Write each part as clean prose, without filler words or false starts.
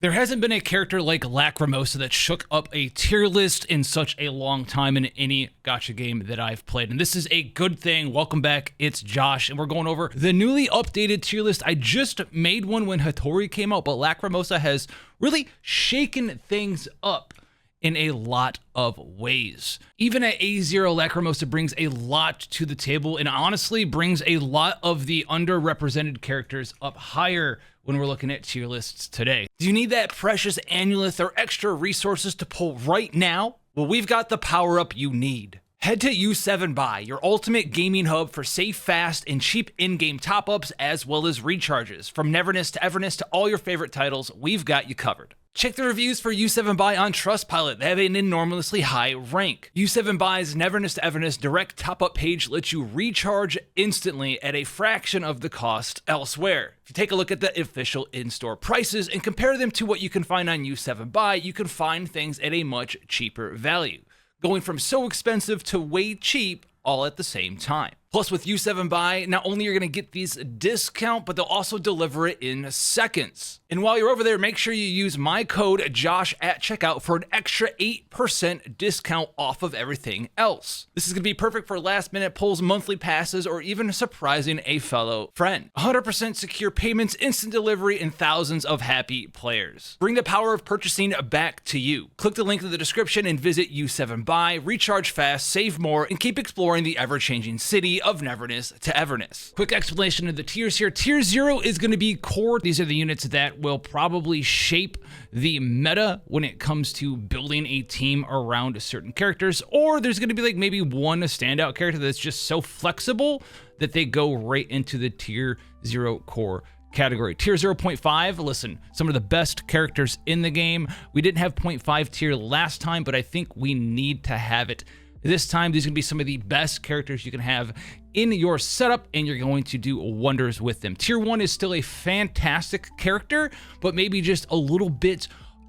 There hasn't been a character like Lacrimosa that shook up a tier list in such a long time in any gacha game that I've played, and this is a good thing. Welcome back, it's Josh, and we're going over the newly updated tier list. I just made one when Hotori came out, but Lacrimosa has really shaken things up in a lot of ways. Even at A0, Lacrimosa brings a lot to the table and honestly brings a lot of the underrepresented characters up higher when we're looking at tier lists today. Do you need that precious annulith or extra resources to pull right now? Well, we've got the power up you need. Head to U7 Buy, your ultimate gaming hub for safe, fast, and cheap in-game top-ups as well as recharges. From Neverness to Everness to all your favorite titles, we've got you covered. Check the reviews for U7 Buy on Trustpilot. They have an enormously high rank. U7 Buy's Neverness to Everness direct top-up page lets you recharge instantly at a fraction of the cost elsewhere. If you take a look at the official in-store prices and compare them to what you can find on U7 Buy, you can find things at a much cheaper value, going from so expensive to way cheap all at the same time. Plus, with U7 Buy, not only are you going to get these discount, but they'll also deliver it in seconds. And while you're over there, make sure you use my code JOSH at checkout for an extra 8% discount off of everything else. This is going to be perfect for last minute pulls, monthly passes, or even surprising a fellow friend. 100% secure payments, instant delivery, and thousands of happy players. Bring the power of purchasing back to you. Click the link in the description and visit U7 Buy, recharge fast, save more, and keep exploring the ever-changing city of Neverness to Everness. Quick explanation of the tiers here. Tier 0 is going to be core. These are the units that will probably shape the meta when it comes to building a team around certain characters, or there's going to be like maybe one standout character that's just so flexible that they go right into the tier 0 core category. Tier 0.5, listen, some of the best characters in the game. We didn't have 0.5 tier last time, but I think we need to have it this time. These are going to be some of the best characters you can have in your setup, and you're going to do wonders with them. Tier 1 is still a fantastic character, but maybe just a little bit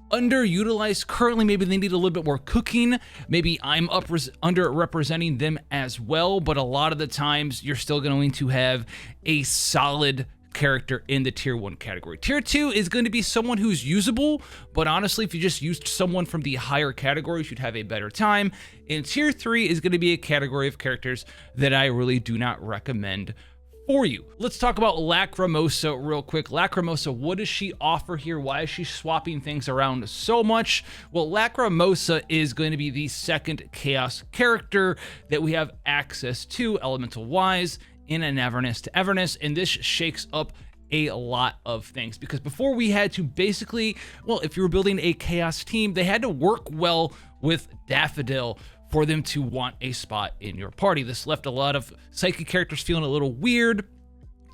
underutilized currently. Maybe they need a little bit more cooking. Maybe I'm underrepresenting them as well, but a lot of the times you're still going to have a solid character in the tier 1 category. Tier 2 is going to be someone who's usable, but honestly, if you just used someone from the higher categories, you'd have a better time. And tier 3 is going to be a category of characters that I really do not recommend for you. Let's talk about Lacrimosa real quick. Lacrimosa, what does she offer here? Why is she swapping things around so much? Well, Lacrimosa is going to be the second chaos character that we have access to elemental wise in a Neverness to Everness, and this shakes up a lot of things, because before we had to basically, well, if you were building a chaos team, they had to work well with Daffodil for them to want a spot in your party. This left a lot of psychic characters feeling a little weird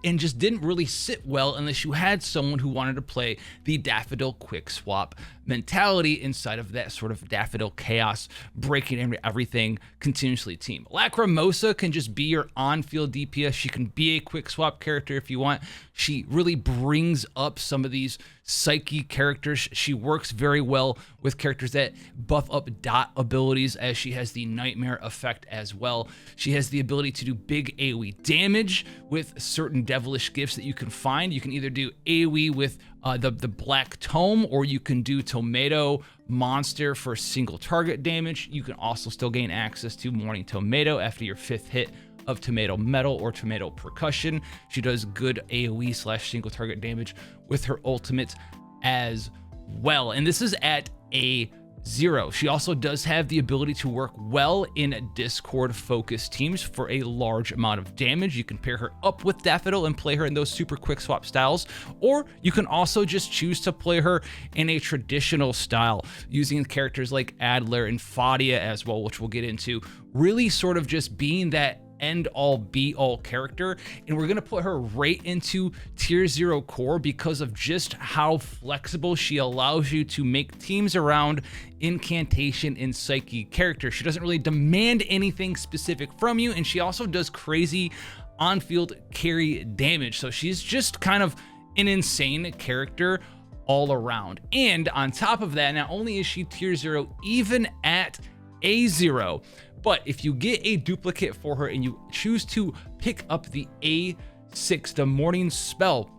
and just didn't really sit well unless you had someone who wanted to play the Daffodil quick swap mentality inside of that sort of Daffodil chaos, breaking everything continuously team. Lacrimosa can just be your on-field DPS. She can be a quick swap character if you want. She really brings up some of these psyche characters. She works very well with characters that buff up dot abilities, as she has the nightmare effect as well. She has the ability to do big AoE damage with certain devilish gifts that you can find. You can either do AoE with the black tome, or you can do tomato monster for single target damage. You can also still gain access to morning tomato after your 5th hit of tomato metal or tomato percussion. She does good AoE / single target damage with her ultimate as well, and this is at A0. She also does have the ability to work well in Discord focused teams for a large amount of damage. You can pair her up with Daffodil and play her in those super quick swap styles, or you can also just choose to play her in a traditional style using characters like Adler and Fadia as well, which we'll get into, really sort of just being that end all be all character. And we're gonna put her right into tier 0 core because of just how flexible she allows you to make teams around incantation and psyche characters. She doesn't really demand anything specific from you, and she also does crazy on-field carry damage. So she's just kind of an insane character all around. And on top of that, not only is she tier 0 even at A0, but if you get a duplicate for her and you choose to pick up the A6, the morning spell,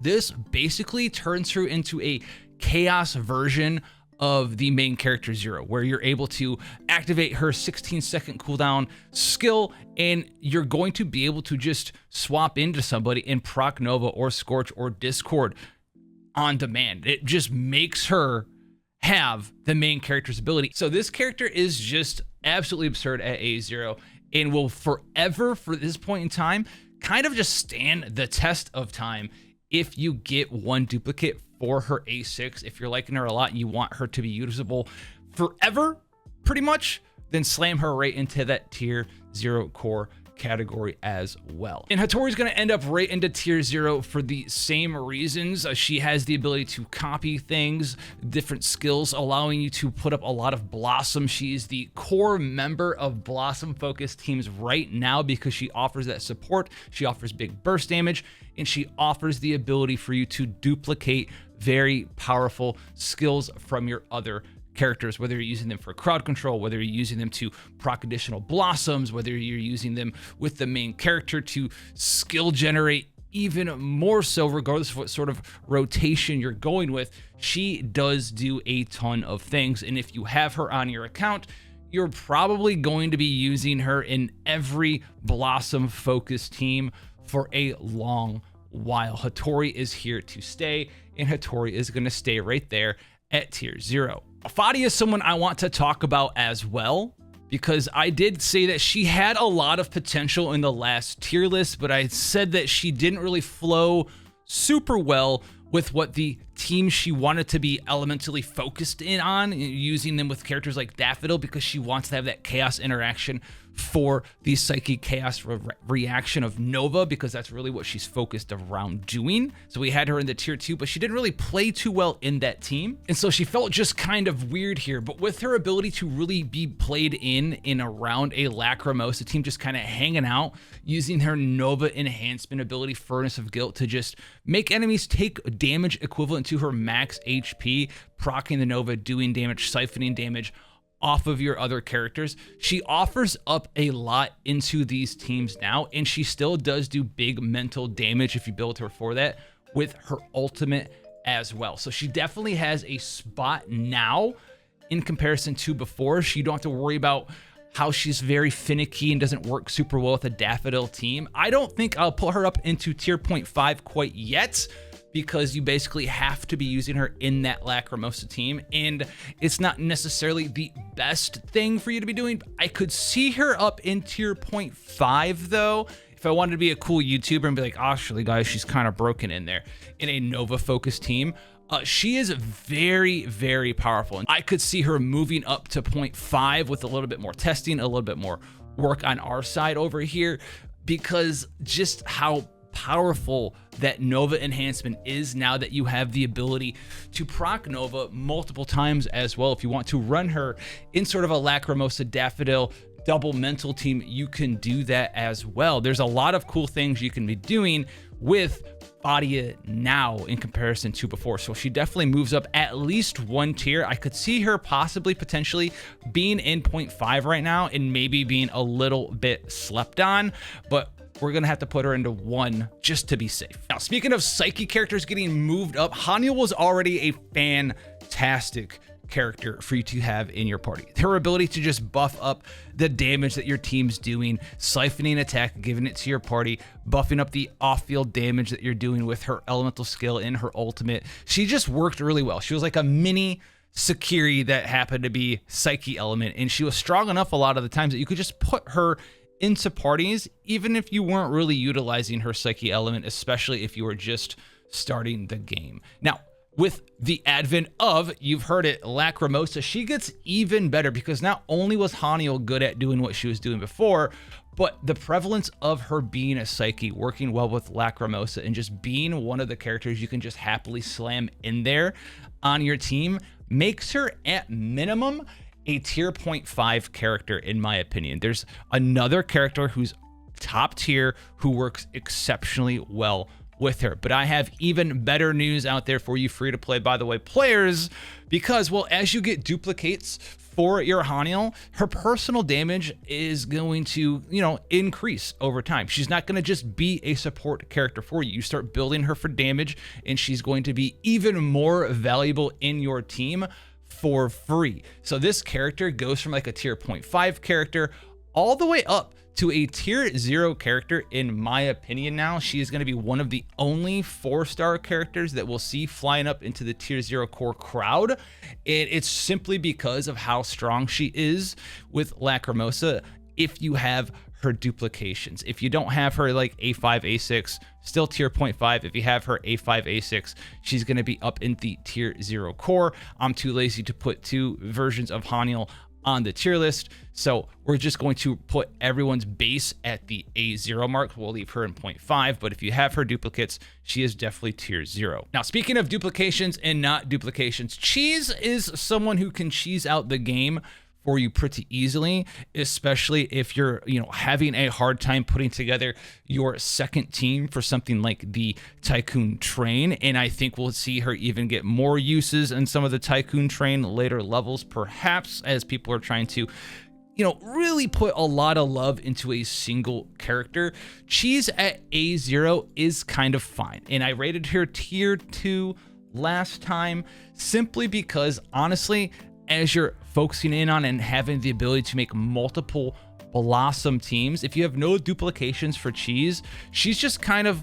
this basically turns her into a chaos version of the main character Zero, where you're able to activate her 16-second cooldown skill, and you're going to be able to just swap into somebody and proc Nova or Scorch or Discord on demand. It just makes her have the main character's ability. So this character is just absolutely absurd at A0 and will forever, for this point in time, kind of just stand the test of time if you get one duplicate for her A6. If you're liking her a lot and you want her to be usable forever, pretty much, then slam her right into that tier 0 core category as well. And Hathori's going to end up right into tier 0 for the same reasons. She has the ability to copy things, different skills, allowing you to put up a lot of Blossom. She's the core member of Blossom focused teams right now because she offers that support, she offers big burst damage, and she offers the ability for you to duplicate very powerful skills from your other characters, whether you're using them for crowd control, whether you're using them to proc additional blossoms, whether you're using them with the main character to skill generate even more so, regardless of what sort of rotation you're going with. She does do a ton of things, and if you have her on your account, you're probably going to be using her in every blossom focused team for a long while. Hathori is here to stay, and Hathori is going to stay right there at tier 0. Fadia is someone I want to talk about as well, because I did say that she had a lot of potential in the last tier list, but I said that she didn't really flow super well with what the team she wanted to be elementally focused in on, using them with characters like Daffodil, because she wants to have that chaos interaction for the psychic chaos reaction of Nova, because that's really what she's focused around doing. So we had her in the tier 2, but she didn't really play too well in that team, and so she felt just kind of weird here. But with her ability to really be played in and around a Lacrimosa team, just kind of hanging out, using her Nova enhancement ability, Furnace of Guilt, to just make enemies take damage equivalent to her max HP, proccing the Nova, doing damage, siphoning damage off of your other characters. She offers up a lot into these teams now, and she still does do big mental damage if you build her for that with her ultimate as well. So she definitely has a spot now in comparison to before. You don't have to worry about how she's very finicky and doesn't work super well with a Daffodil team. I don't think I'll put her up into tier 0.5 quite yet, because you basically have to be using her in that Lacrimosa team, and it's not necessarily the best thing for you to be doing. I could see her up in tier 0.5 though, if I wanted to be a cool YouTuber and be like, actually guys, she's kind of broken in there in a Nova focused team. She is very, very powerful, and I could see her moving up to 0.5 with a little bit more testing, a little bit more work on our side over here, because just how powerful that Nova enhancement is now that you have the ability to proc Nova multiple times as well. If you want to run her in sort of a Lacrimosa Daffodil double mental team, you can do that as well. There's a lot of cool things you can be doing with Fadia now in comparison to before. So she definitely moves up at least one tier. I could see her possibly potentially being in 0.5 right now and maybe being a little bit slept on, but we're gonna have to put her into 1 just to be safe. Now, speaking of psyche characters getting moved up, Haniel was already a fantastic character for you to have in your party. Her ability to just buff up the damage that your team's doing, siphoning attack, giving it to your party, buffing up the off-field damage that you're doing with her elemental skill in her ultimate. She just worked really well. She was like a mini Sakiri that happened to be psyche element, and she was strong enough a lot of the times that you could just put her into parties, even if you weren't really utilizing her psyche element, especially if you were just starting the game. Now, with the advent of, you've heard it, Lacrimosa, she gets even better, because not only was Haniel good at doing what she was doing before, but the prevalence of her being a psyche, working well with Lacrimosa, and just being one of the characters you can just happily slam in there on your team, makes her at minimum a tier 0.5 character, in my opinion. There's another character who's top tier who works exceptionally well with her, but I have even better news out there for you free to play, by the way, players, because, well, as you get duplicates for your Haniel, her personal damage is going to, increase over time. She's not going to just be a support character for you. You start building her for damage, and she's going to be even more valuable in your team for free. So this character goes from like a tier 0.5 character all the way up to a tier 0 character, in my opinion. Now she is going to be one of the only 4-star characters that we'll see flying up into the tier 0 core crowd, and it's simply because of how strong she is with Lacrimosa. If you have her duplications, if you don't have her like A5 A6, still tier 0.5. If you have her A5 A6, she's going to be up in the tier 0 core. I'm too lazy to put 2 versions of Haniel on the tier list, so we're just going to put everyone's base at the A0 mark. We'll leave her in 0.5, but if you have her duplicates, she is definitely tier 0. Now, speaking of duplications and not duplications, Chiz is someone who can cheese out the game for you pretty easily, especially if you're, having a hard time putting together your second team for something like the Tycoon Train. And I think we'll see her even get more uses in some of the Tycoon Train later levels, perhaps, as people are trying to, really put a lot of love into a single character. Chiz at A0 is kind of fine, and I rated her tier 2 last time simply because, honestly, as you're focusing in on and having the ability to make multiple Blossom teams, if you have no duplications for Chiz, she just kind of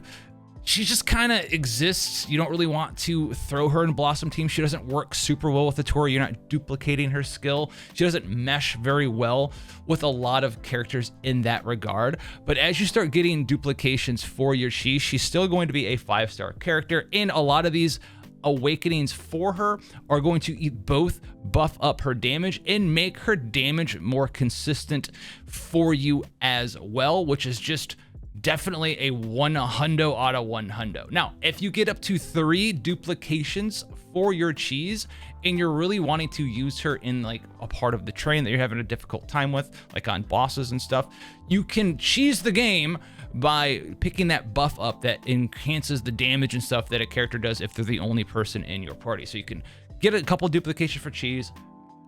exists. You don't really want to throw her in Blossom team. She doesn't work super well with Hathor. You're not duplicating her skill. She doesn't mesh very well with a lot of characters in that regard. But as you start getting duplications for your Chiz, she's still going to be a 5-star character, and a lot of these awakenings for her are going to both buff up her damage and make her damage more consistent for you as well, which is just definitely a 100 out of 100. Now, if you get up to 3 duplications for your Chiz and you're really wanting to use her in like a part of the train that you're having a difficult time with, like on bosses and stuff, you can cheese the game by picking that buff up that enhances the damage and stuff that a character does if they're the only person in your party. So you can get a couple duplications for Chiz,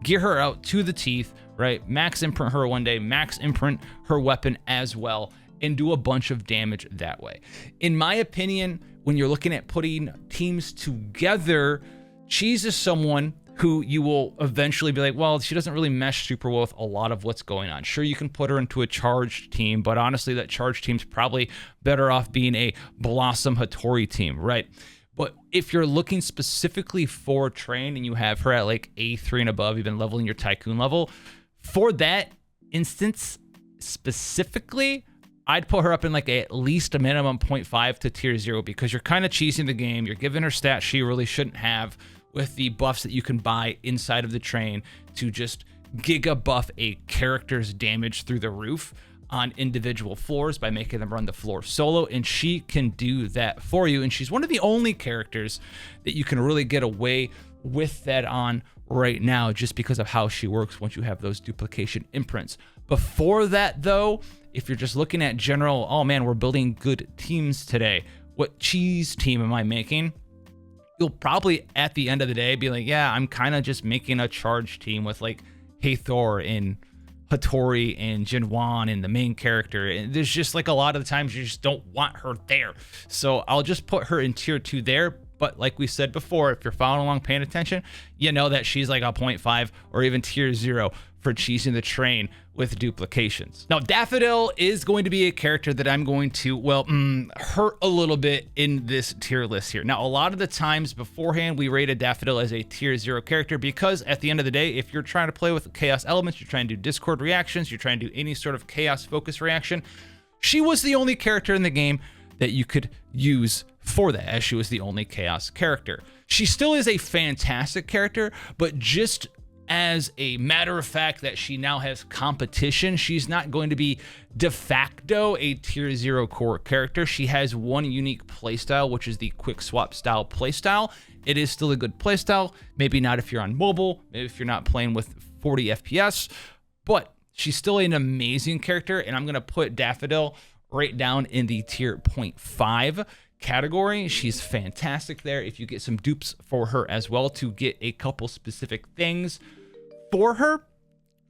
gear her out to the teeth, right? Max imprint her one day, max imprint her weapon as well, and do a bunch of damage that way. In my opinion, when you're looking at putting teams together, Chiz is someone who you will eventually be like, well, she doesn't really mesh super well with a lot of what's going on. Sure, you can put her into a charged team, but honestly, that charged team's probably better off being a Blossom Hotori team, right? But if you're looking specifically for train and you have her at like A3 and above, you've been leveling your Tycoon level, for that instance specifically, I'd put her up in like at least a minimum 0.5 to tier 0, because you're kind of cheesing the game. You're giving her stats she really shouldn't have with the buffs that you can buy inside of the train to just giga buff a character's damage through the roof on individual floors by making them run the floor solo, and she can do that for you. And she's one of the only characters that you can really get away with that on right now, just because of how she works once you have those duplication imprints. Before that though, if you're just looking at general, oh man, we're building good teams today, what Chiz team am I making? You'll probably at the end of the day be like, yeah, I'm kind of just making a charge team with like Hathor and Hotori and Jinyuan and the main character. And there's just like a lot of the times you just don't want her there. So I'll just put her in tier 2 there. But like we said before, if you're following along paying attention, you know that she's like a 0.5 or even tier 0 for cheesing the train with duplications. Now, Daffodil is going to be a character that I'm going to, hurt a little bit in this tier list here. Now, a lot of the times beforehand, we rated Daffodil as a tier 0 character because at the end of the day, if you're trying to play with chaos elements, you're trying to do Discord reactions, you're trying to do any sort of chaos focus reaction, she was the only character in the game that you could use for that, as she was the only chaos character. She still is a fantastic character, but just as a matter of fact that she now has competition, she's not going to be de facto a tier 0 core character. She has one unique playstyle, which is the quick swap style playstyle. It is still a good playstyle, maybe not if you're on mobile, maybe if you're not playing with 40 FPS, but she's still an amazing character, and I'm going to put Daffodil right down in the tier 0.5 category. She's fantastic there if you get some dupes for her as well to get a couple specific things for her.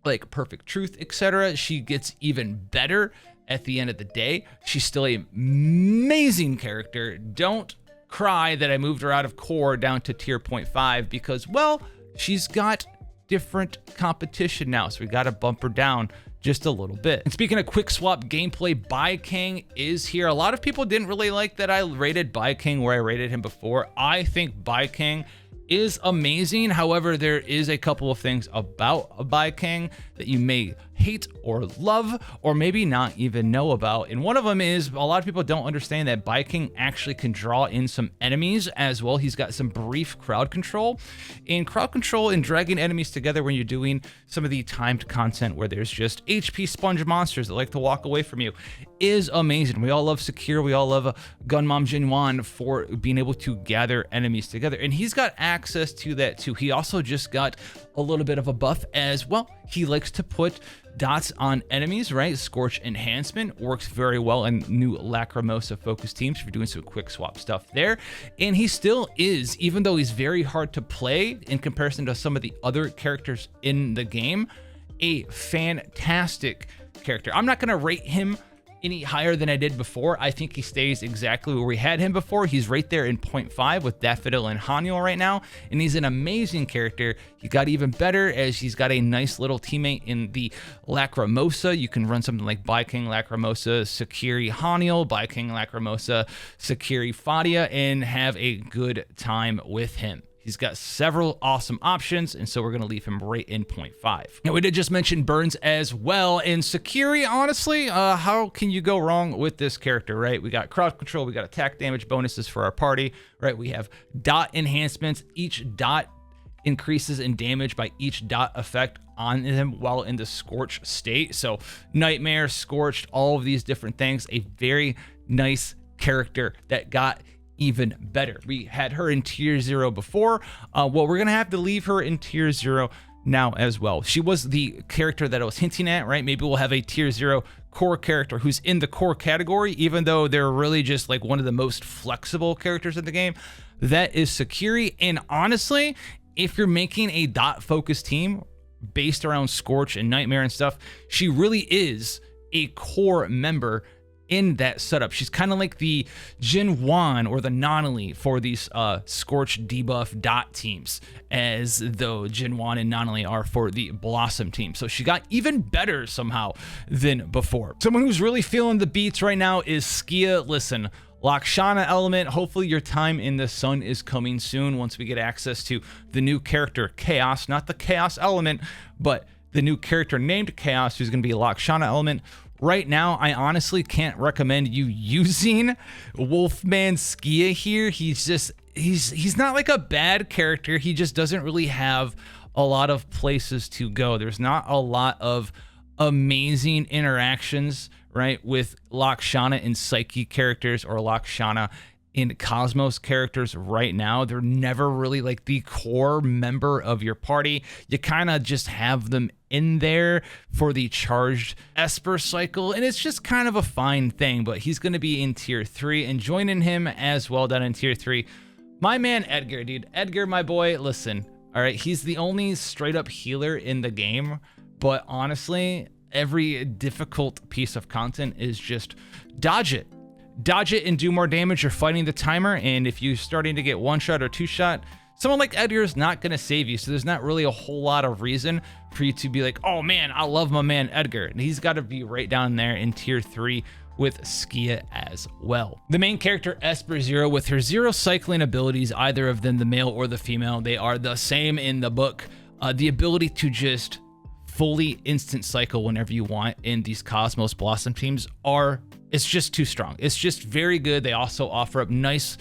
like Perfect Truth, etc. She gets even better at the end of the day. She's still an amazing character. Don't cry that I moved her out of core down to tier 0.5 because, well, she's got different competition now, so we got to bump her down just a little bit. And speaking of quick swap gameplay, Baicang is here. A lot of people didn't really like that I rated Baicang where I rated him before. I think Baicang is amazing. However, there is a couple of things about Baicang that you may hate or love, or maybe not even know about. And one of them is a lot of people don't understand that Baicang actually can draw in some enemies as well. He's got some brief crowd control. And crowd control and dragging enemies together when you're doing some of the timed content where there's just HP sponge monsters that like to walk away from you is amazing. We all love Sakiri, we all love Gunmom Jinyuan for being able to gather enemies together. And he's got access to that too. He also just got a little bit of a buff as well. He likes to put dots on enemies, right? Scorch enhancement works very well in new Lacrimosa focused teams if you're doing some quick swap stuff there. And he still is, even though he's very hard to play in comparison to some of the other characters in the game, a fantastic character. I'm not going to rate him any higher than I did before. I think he stays exactly where we had him before. He's right there in 0.5 with Daffodil and Haniel right now, and he's an amazing character. He got even better as he's got a nice little teammate in the Lacrimosa. You can run something like Baicang, Lacrimosa, Sakiri, Haniel, Baicang, Lacrimosa, Sakiri, Fadia, and have a good time with him. He's got several awesome options, and so we're going to leave him right in 0.5. Now, we did just mention burns as well, and Sakiri, honestly, how can you go wrong with this character, right? We got crowd control, we got attack damage bonuses for our party, right? We have dot enhancements. Each dot increases in damage by each dot effect on him while in the scorched state. So Nightmare, Scorched, all of these different things. A very nice character that got even better. We had her in tier 0 before. Well, we're gonna have to leave her in tier 0 now as well. She was the character that I was hinting at, right? Maybe we'll have a tier 0 core character who's in the core category, even though they're really just like one of the most flexible characters in the game. That is Sakiri. And honestly, if you're making a dot focused team based around Scorch and Nightmare and stuff, she really is a core member in that setup. She's kind of like the Jinyuan or the Nanally for these Scorch debuff dot teams, as though Jinyuan and Nanally are for the Blossom team. So she got even better somehow than before. Someone who's really feeling the beats right now is Skia. Listen, Lakshana element, hopefully your time in the sun is coming soon once we get access to the new character Chaos, not the Chaos element, but the new character named Chaos, who's going to be a Lakshana element. Right now, I honestly can't recommend you using Wolfman Skia here. He's not like a bad character. He just doesn't really have a lot of places to go. There's not a lot of amazing interactions, right, with Lakshana and Psyche characters or Lakshana in Cosmos characters right now. They're never really like the core member of your party. You kind of just have them in there for the charged Esper cycle, and it's just kind of a fine thing, but he's going to be in tier 3, and joining him as well down in tier 3, my man Edgar, dude. Edgar, my boy, listen, all right, he's the only straight up healer in the game, but honestly, every difficult piece of content is just dodge it. Dodge it and do more damage. You're fighting the timer, and if you're starting to get one shot or two shot, someone like Edgar is not going to save you. So there's not really a whole lot of reason for you to be like, oh man, I love my man Edgar. And he's got to be right down there in tier 3 with Skia as well. The main character, Esper Zero, with her zero cycling abilities, either of them, the male or the female, they are the same in the book. The ability to just fully instant cycle whenever you want in these Cosmos Blossom teams it's just too strong. It's just very good. They also offer up nice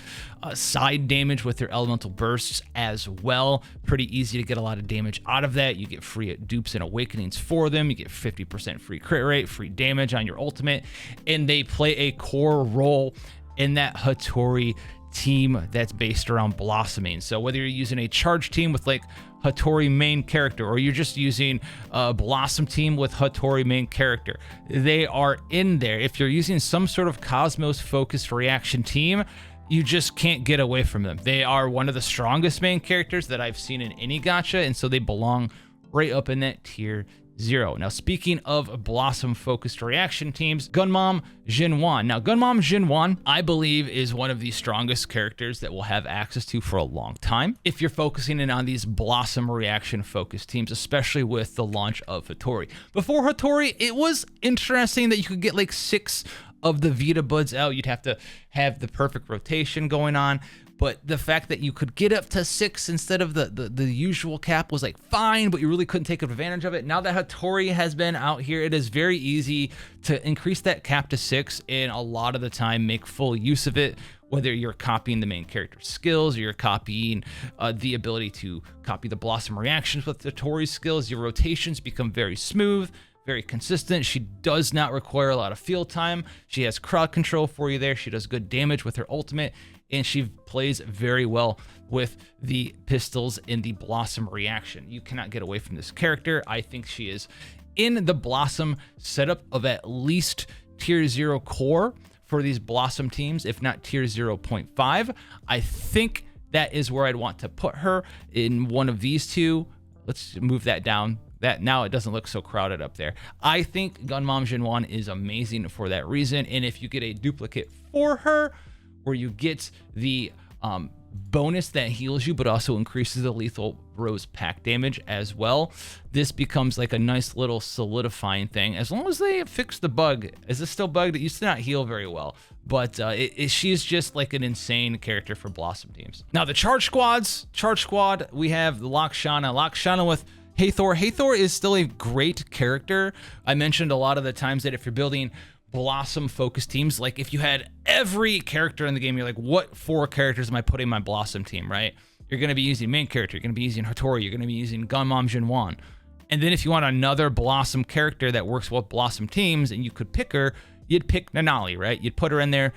side damage with their elemental bursts as well. Pretty easy to get a lot of damage out of that. You get free dupes and awakenings for them. You get 50% free crit rate, free damage on your ultimate, and they play a core role in that Hotori team that's based around blossoming. So whether you're using a charge team with like Hotori main character, or you're just using a Blossom team with Hotori main character, they are in there. If you're using some sort of Cosmos focused reaction team, you just can't get away from them. They are one of the strongest main characters that I've seen in any gacha, and so they belong right up in that tier 0. Now, speaking of Blossom-focused reaction teams, Gunmom Jinyuan. Now, Gunmom Jinyuan, I believe, is one of the strongest characters that we'll have access to for a long time if you're focusing in on these Blossom reaction-focused teams, especially with the launch of Hotori. Before Hotori, it was interesting that you could get like 6 of the Vita buds out. You'd have to have the perfect rotation going on. But the fact that you could get up to 6 instead of the usual cap was like fine, but you really couldn't take advantage of it. Now that Hathor has been out here, it is very easy to increase that cap to 6 and a lot of the time make full use of it, whether you're copying the main character's skills or you're copying the ability to copy the Blossom reactions with Hathori's skills. Your rotations become very smooth, very consistent. She does not require a lot of field time. She has crowd control for you there. She does good damage with her ultimate, and she plays very well with the pistols in the Blossom reaction. You cannot get away from this character. I think she is in the Blossom setup of at least tier 0 core for these Blossom teams, if not tier 0.5. I think that is where I'd want to put her, in one of these two. Let's move that down. That now it doesn't look so crowded up there. I think Gunmom Jinyuan is amazing for that reason. And if you get a duplicate for her, where you get the bonus that heals you, but also increases the lethal rose pack damage as well, this becomes like a nice little solidifying thing. As long as they fix the bug. Is this still bugged? It used to not heal very well, but she's just like an insane character for Blossom teams. Now the Charge Squad, we have the Lacrimosa with Hathor. Hathor is still a great character. I mentioned a lot of the times that if you're building Blossom focused teams, like if you had every character in the game, you're like, what 4 characters am I putting in my Blossom team, right? You're going to be using main character, you're going to be using Hathor, you're going to be using Gunmom Jinyuan. And then if you want another Blossom character that works well with Blossom teams and you could pick her, you'd pick Nanally, right? You'd put her in there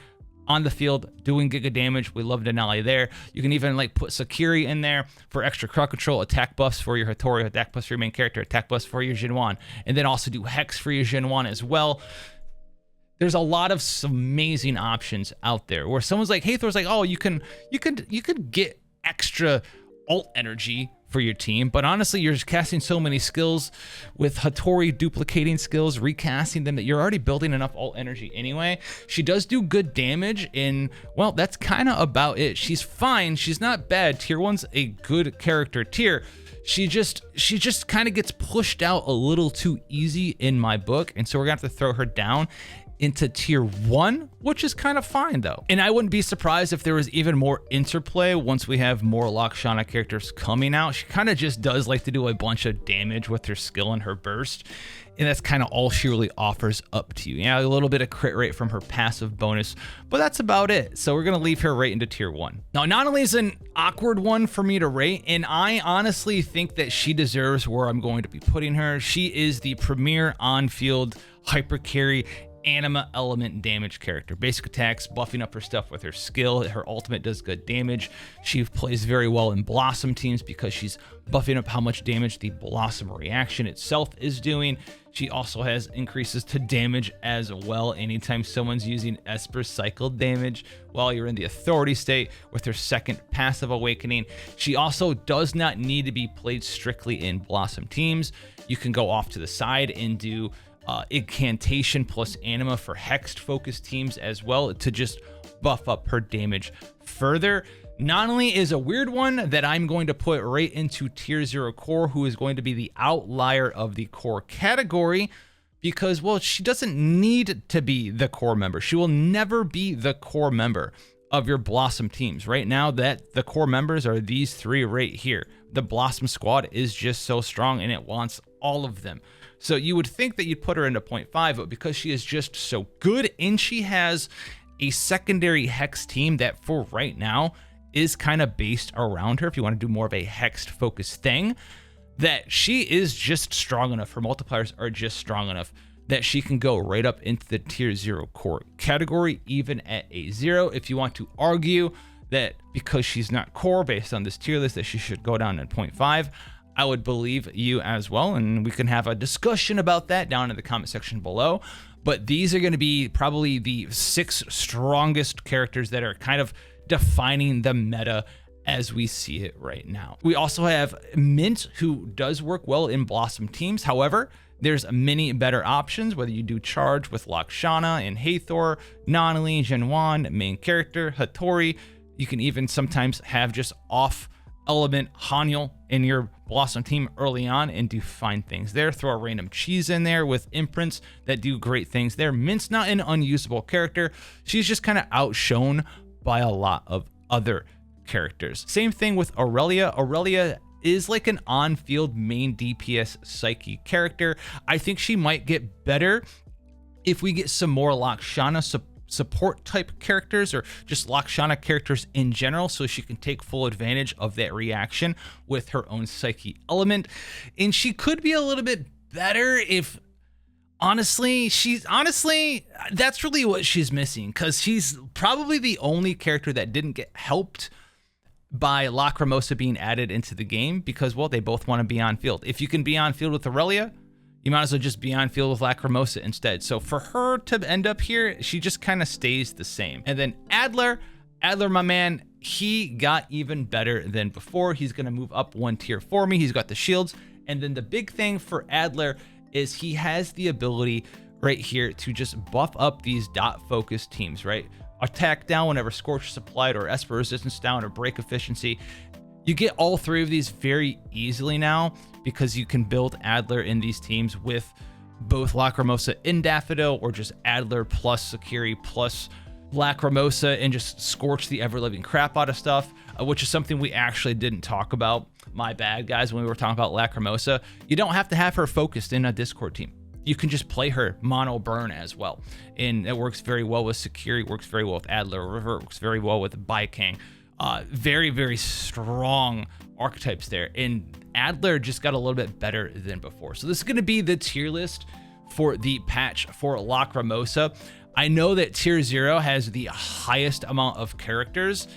on the field doing giga damage. We love Nanally there. You can even like put Sakiri in there for extra crowd control, attack buffs for your Hathor, attack buffs for your main character, attack buffs for your Jinyuan, and then also do hex for your Jinyuan as well. There's a lot of amazing options out there where someone's like, Hathor's like, oh, you could get extra ult energy for your team, but honestly, you're just casting so many skills with Hathor duplicating skills, recasting them, that you're already building enough ult energy anyway. She does do good damage, and well, that's kind of about it. She's fine. She's not bad. Tier 1's a good character tier. She just kind of gets pushed out a little too easy in my book, and so we're gonna have to throw her down into tier 1, which is kind of fine though. And I wouldn't be surprised if there was even more interplay once we have more Lacrimosa characters coming out. She kind of just does like to do a bunch of damage with her skill and her burst, and that's kind of all she really offers up to you. Yeah, a little bit of crit rate from her passive bonus, but that's about it. So we're gonna leave her right into tier 1. Now, Nanally is an awkward one for me to rate, and I honestly think that she deserves where I'm going to be putting her. She is the premier on-field hyper carry anima element damage character. Basic attacks, buffing up her stuff with her skill. Her ultimate does good damage. She plays very well in Blossom teams because she's buffing up how much damage the Blossom reaction itself is doing. She also has increases to damage as well anytime someone's using Esper cycle damage while you're in the authority state with her second passive awakening. She also does not need to be played strictly in Blossom teams. You can go off to the side and do incantation plus anima for hexed focused teams as well to just buff up her damage further. Nanally is a weird one that I'm going to put right into tier 0 core, who is going to be the outlier of the core category because, well, she doesn't need to be the core member. She will never be the core member of your Blossom teams. Right now, that the core members are these 3 right here. The Blossom squad is just so strong and it wants all of them. So you would think that you'd put her into 0.5, but because she is just so good and she has a secondary hex team that for right now is kind of based around her, if you want to do more of a hexed focused thing, that she is just strong enough, her multipliers are just strong enough that she can go right up into the tier 0 core category, even at a 0. If you want to argue that because she's not core based on this tier list that she should go down at 0.5, I would believe you as well, and we can have a discussion about that down in the comment section below. But these are going to be probably the 6 strongest characters that are kind of defining the meta as we see it right now. We also have Mint, who does work well in Blossom teams. However, There's many better options, whether you do charge with Lacrimosa and Hathor, Nanally, Jinyuan, main character, Hathori. You can even sometimes have just off element Haniel in your Blossom team early on and do fine things there. Throw a random Chiz in there with imprints that do great things there. Mint's not an unusable character. She's just kind of outshone by a lot of other characters. Same thing with Aurelia. Aurelia is like an on-field main DPS psyche character. I think she might get better if we get some more Lacrimosa support type characters, or just Lacrimosa characters in general, so she can take full advantage of that reaction with her own psyche element. And she could be a little bit better if honestly that's really what she's missing, because she's probably the only character that didn't get helped by Lacrimosa being added into the game, because, well, they both want to be on field. If you can be on field with Aurelia, you might as well just be on field with Lacrimosa instead. So for her to end up here, she just kind of stays the same. And then Adler, my man, he got even better than before. He's going to move up one tier for me. He's got the shields. And then the big thing for Adler is he has the ability right here to just buff up these dot focus teams, right? Attack down whenever Scorch is applied, or Esper resistance down, or break efficiency. You get all three of these very easily now, because you can build Adler in these teams with both Lacrimosa and Daffodil, or just Adler plus Sakiri plus Lacrimosa and just scorch the ever-living crap out of stuff, which is something we actually didn't talk about. My bad, guys, when we were talking about Lacrimosa. You don't have to have her focused in a Discord team. You can just play her mono burn as well. And it works very well with Sakiri, works very well with Adler, River, works very well with Baicang. Very, very strong archetypes there. And Adler just got a little bit better than before. So this is going to be the tier list for the patch for Lacrimosa. I know that tier 0 has the highest amount of characters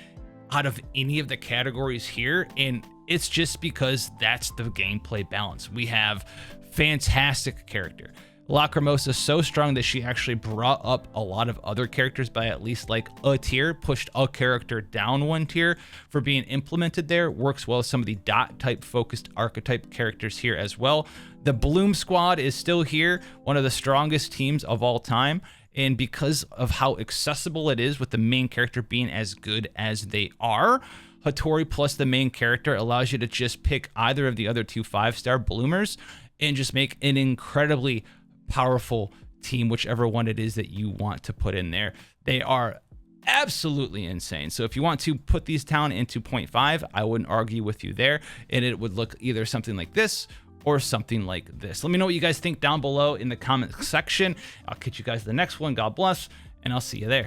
out of any of the categories here, and it's just because that's the gameplay balance. We have fantastic character. Lacrimosa is so strong that she actually brought up a lot of other characters by at least like a tier, pushed a character down one tier for being implemented there. Works well with some of the dot type focused archetype characters here as well. The Bloom squad is still here, one of the strongest teams of all time. And because of how accessible it is with the main character being as good as they are, Hathori plus the main character allows you to just pick either of the other two 5-star bloomers and just make an incredibly powerful team, whichever one it is that you want to put in there. They are absolutely insane. So if you want to put these down into 0.5, I wouldn't argue with you there, and it would look either something like this or something like this. Let me know what you guys think down below in the comment section. I'll catch you guys in the next one. God bless, and I'll see you there.